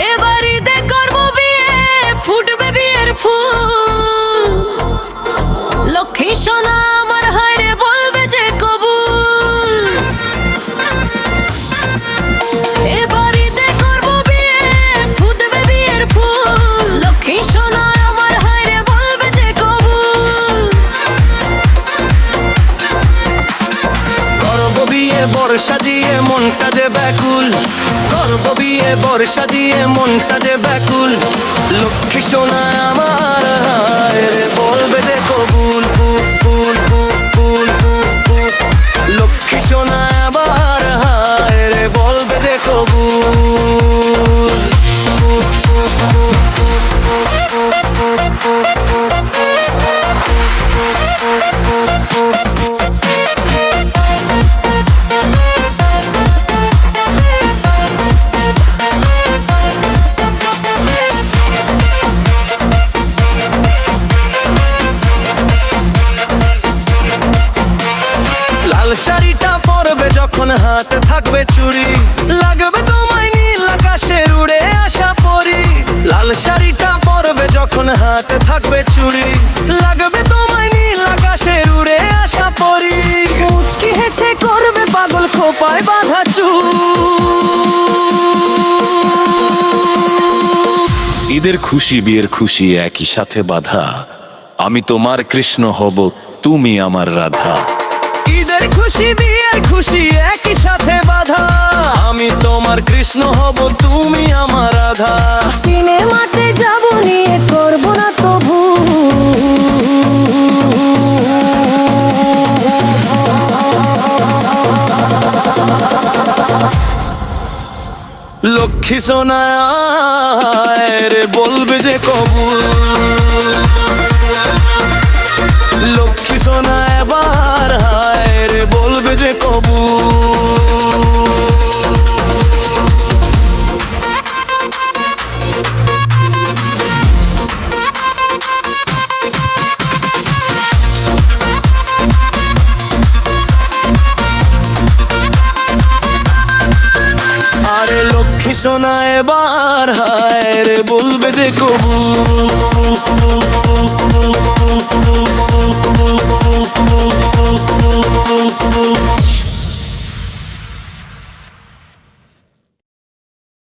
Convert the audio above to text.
এবার ঈদে করবো বিয়ে, ফুটবে বিয়ের ফুল। লক্ষ্মী সোনা আমার হায়রে বলবে যে কবুল। এবার ঈদে করবো বিয়ে, ফুটবে বিয়ের ফুল। লক্ষ্মী সোনা আমার হায়রে বলবে যে কবুল। করব বিয়ে বর সাজিয়ে মনটা যে ব্যাকুল, করব বিয়ে বর সাজিয়ে মনটা যে ব্যাকুল। লক্ষ্মী সোনা আমার হায়রে বলবে যে কবুল কুল কুল কুল কুল। লক্ষ্মী সোনা আমার হায়রে বলবে যে কবুল। লাল শাড়িটা পরবে যখন হাতে থাকবে চুড়ি, লাগবে তোমায় নীল আকাশের উড়ে আসা পরি। লাল শাড়িটা পরবে যখন হাতে থাকবে চুড়ি, লাগবে তোমায় নীল আকাশের উড়ে আসা পরি। মুচকি হেসে করবে পাগল খোপায় বাঁধা চুল। ঈদের খুশি বিয়ের খুশি একই সাথে বাঁধা, আমি তোমার কৃষ্ণ হব তুমি আমার রাধা। ঈদের খুশি বিয়ের খুশি একই সাথে বাঁধা, আমি তোমার কৃষ্ণ হব তুমি আমার রাধা। সিনেমাতে যাবো নিয়ে করবো না তো ভুল। লক্ষ্মী সোনা রে বলবে যে কবুল। লক্ষ্মী সোনা এবার হায় রে বলবে যে কবুল। আরে লক্ষ্মী সোনা এবার হায় রে বলবে যে কবুল।